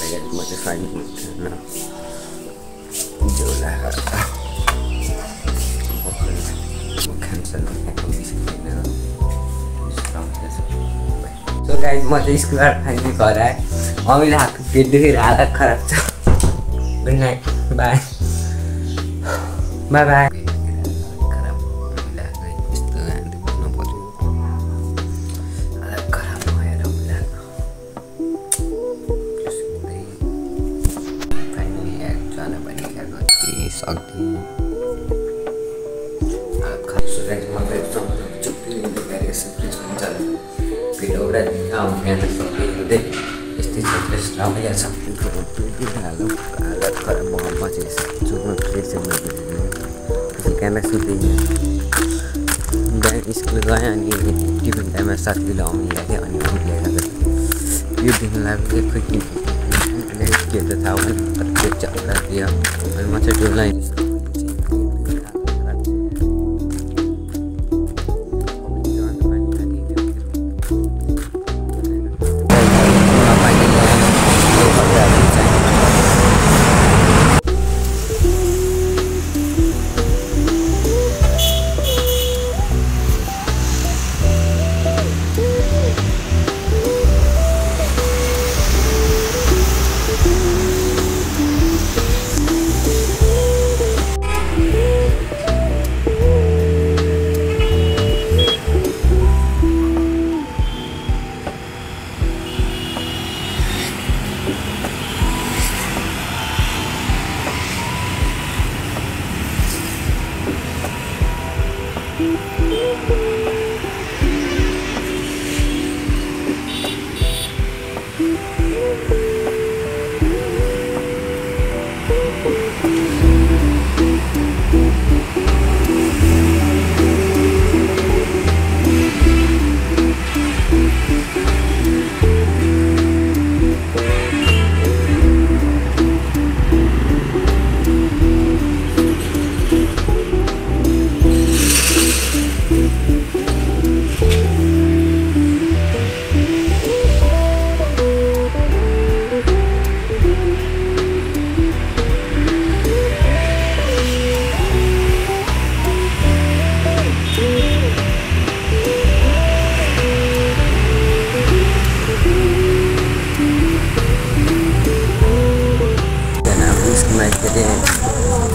guys म चाहिँ finally झोला सो गाइस म चाहिँ स्कुलबाट फाइनली घर आएँ मम्मीले हातको पेट दुखेर हालत खराब छ good night by by by school गएँ अनि टिफिन टाइममा साथीले आउनु लाग्यो अनि ल्याएर यो दिन लाग्यो खोइ के त थाहा भएन पेट चल्दा दियो अनि म चाहिँ डुलाइ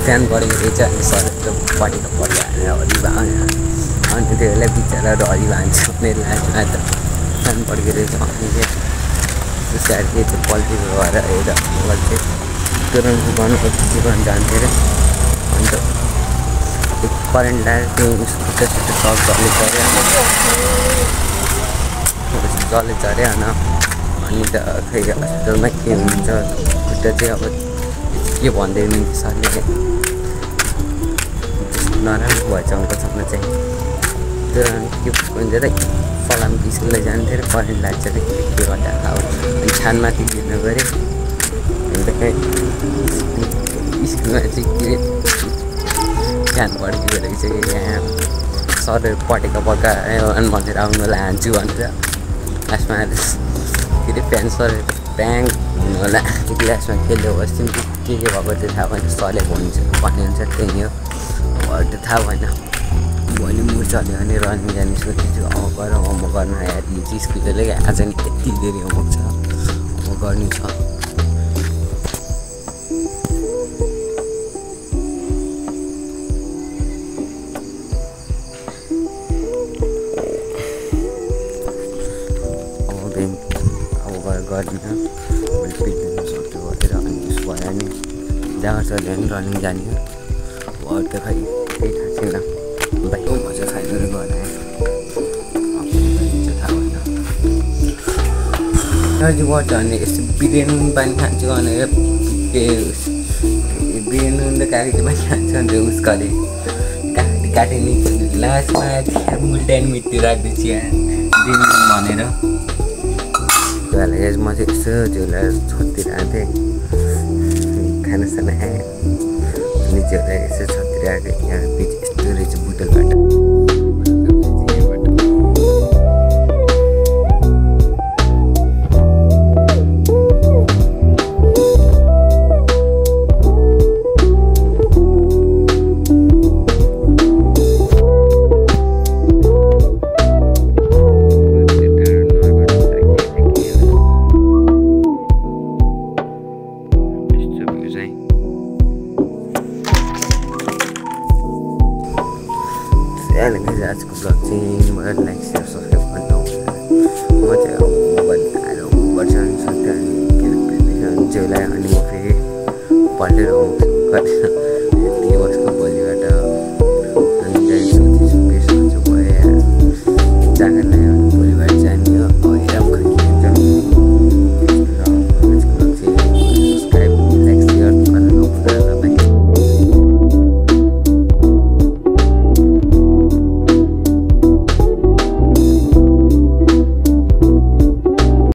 फ्यान परेको रहेछ अनि सर पटेको पऱ्यो हालेर हरिभा अनि त्यो बेला बिचरा हरिभा हान्छ मेरो लास्टमा त फ्यान परेको रहेछ अनि चाहिँ स्याहारले चाहिँ पल्टीको भएर हेरेर मलाई चाहिँ तुरन्त गर्नु जान्थ्यो अरे अन्त त्यो करेन्ट ल्याएर त्यो उसको छिटो सक जले चढ्यो अनि त खै हस्पिटलमा के हुन्छ खुट्टा चाहिँ अब के भन्दै हुनुहुन्थ्यो सरले चाहिँ नराम्रो भएछ उनको सपना चाहिँ तर के भन्छ त फलामको स्कुललाई जान्थ्यो अरे करेन्ट लाग्छ अरे के गर्दा अब अनि छानमाथि गिर्नु गऱ्यो अन्त स्कुलमा चाहिँ के अरे फ्यान पड्कियो रहेछ यहाँ सरहरू पटेको पकायो अनि भनेर आउनु लान्छु भनेर लास्टमा के अरे फ्यान सरहरू ब्याङ हुनु होला त्यो क्लासमा खेल्यो बस्थ्यौँ के भएको त्यो थाहा भएन सरले भन्नुहुन्छ त्यही हो अब त्यो थाहा भएन भोलि मुड चल्यो भने रनिङ जाने सोचेछु अब गरौँ म गर्नु आएर चाहिँ स्कुलले आज नि यति धेरै होमवर्क छ अब गर्नु छ गर्दिनँ मैले पिट्नु सक्छु भनेर अनि उस भयो नि जहाँ चल्यो भने रनिङ जाने हो अब त खै केही थाहा छैन भाइ म चाहिँ फाइनली गरेँ थाहा भएन एनर्जी बढ्छ भने यस्तो बिरयानी पानी खान्छु भनेर बिरयानी त कागती पानी खान्छु भनेर उस गरेँ काटेँ नि लास्टमा मुल्टान मिट्टी राख्दैछ दिनु भनेर वाला म चाहिँ यसो झोला छत्तिरहेको थिएँ खानासाना खाएँ अनि झोला यसो छत्तिरहेको यहाँ बिच यस्तो रहेछ बुटलबाट जिउलाई अनि म फेरि पल्टेर गरेर यति